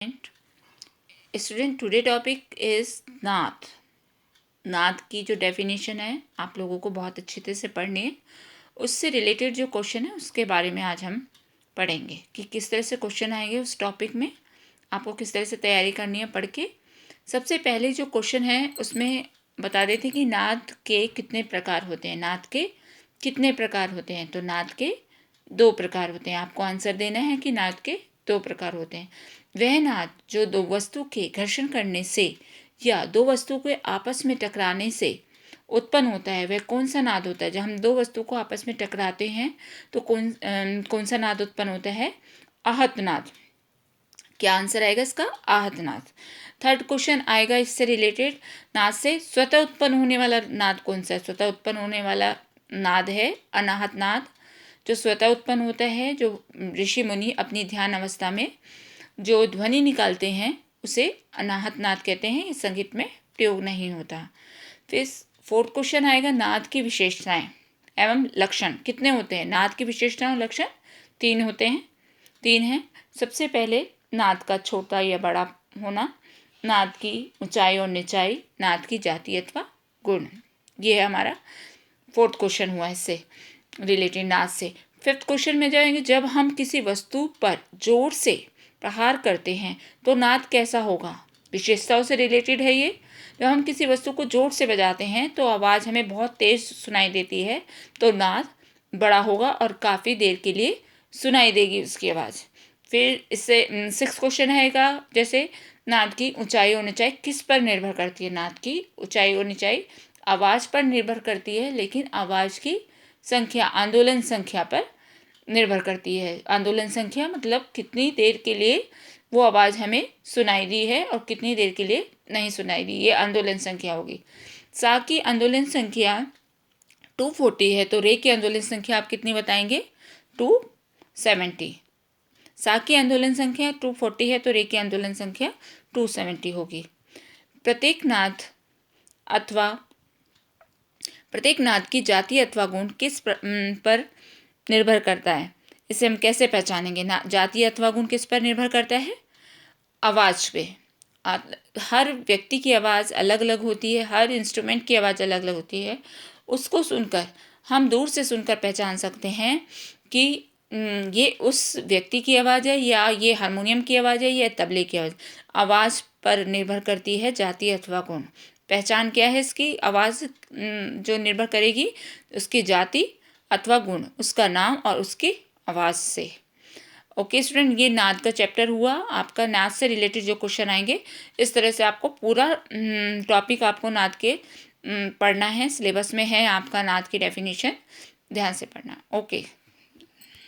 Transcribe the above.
Student, today topic is नाद। नाद की जो डेफिनेशन है आप लोगों को बहुत अच्छी तरह से पढ़नी है। उससे रिलेटेड जो क्वेश्चन है उसके बारे में आज हम पढ़ेंगे कि किस तरह से क्वेश्चन आएंगे उस टॉपिक में, आपको किस तरह से तैयारी करनी है पढ़ के। सबसे पहले जो क्वेश्चन है उसमें बता देते कि नाद के कितने प्रकार होते हैं। नाद के कितने प्रकार होते हैं? तो नाद के 2 प्रकार होते हैं। आपको आंसर देना है कि नाद के 2 प्रकार होते हैं। वह नाद जो 2 वस्तु के घर्षण करने से या 2 वस्तु के आपस में टकराने से उत्पन्न होता है, वह कौन सा नाद होता है? जब हम 2 वस्तु को आपस में टकराते हैं तो कौन सा नाद उत्पन्न होता है? आहत नाद। क्या आंसर आएगा इसका? आहत नाद। थर्ड क्वेश्चन आएगा इससे रिलेटेड, नाद से स्वतः उत्पन्न होने वाला नाद कौन सा है? स्वतः उत्पन्न होने वाला नाद है अनाहत नाद। जो स्वतः उत्पन्न होता है, जो ऋषि मुनि अपनी ध्यान अवस्था में जो ध्वनि निकालते हैं उसे अनाहत नाद कहते हैं। इस संगीत में प्रयोग नहीं होता। फिर फोर्थ क्वेश्चन आएगा, नाद की विशेषताएं एवं लक्षण कितने होते हैं? नाद की विशेषताएं और लक्षण 3 होते हैं। 3 हैं। सबसे पहले नाद का छोटा या बड़ा होना, नाद की ऊंचाई और निचाई, नाद की जाति अथवा गुण। ये है हमारा फोर्थ क्वेश्चन हुआ इससे रिलेटेड नाद से। फिफ्थ क्वेश्चन में जाएंगे, जब हम किसी वस्तु पर जोर से प्रहार करते हैं तो नाद कैसा होगा? विशेषताओं से रिलेटेड है ये। जब हम किसी वस्तु को जोर से बजाते हैं तो आवाज़ हमें बहुत तेज सुनाई देती है, तो नाद बड़ा होगा और काफ़ी देर के लिए सुनाई देगी उसकी आवाज़। फिर इससे 6th क्वेश्चन आएगा, जैसे नाद की ऊंचाई और निचाई किस पर निर्भर करती है? नाद की ऊंचाई और निचाई आवाज़ पर निर्भर करती है, लेकिन आवाज़ की संख्या आंदोलन संख्या पर निर्भर करती है। आंदोलन संख्या मतलब कितनी देर के लिए वो आवाज़ हमें सुनाई दी है और कितनी देर के लिए नहीं सुनाई दी, ये आंदोलन संख्या होगी। सा की आंदोलन संख्या 240 है, तो रे की आंदोलन संख्या आप कितनी बताएंगे? 270। सा की आंदोलन संख्या 240 है तो रे की आंदोलन संख्या 270 होगी। प्रत्येक नाद की जाति अथवा गुण किस पर निर्भर करता है? इसे हम कैसे पहचानेंगे? ना जाति अथवा गुण किस पर निर्भर करता है? आवाज़ पे। हर व्यक्ति की आवाज़ अलग अलग होती है, हर इंस्ट्रूमेंट की आवाज़ अलग अलग होती है। उसको सुनकर हम दूर से सुनकर पहचान सकते हैं कि ये उस व्यक्ति की आवाज़ है या ये हारमोनियम की आवाज़ है या तबले की आवाज़। आवाज़ पर निर्भर करती है जाति अथवा गुण। पहचान क्या है इसकी? आवाज़ जो निर्भर करेगी उसकी जाति अथवा गुण, उसका नाम और उसकी आवाज़ से। ओके स्टूडेंट, ये नाद का चैप्टर हुआ आपका। नाद से रिलेटेड जो क्वेश्चन आएंगे इस तरह से आपको पूरा टॉपिक आपको नाद के पढ़ना है। सिलेबस में है आपका नाद की डेफिनेशन, ध्यान से पढ़ना। ओके।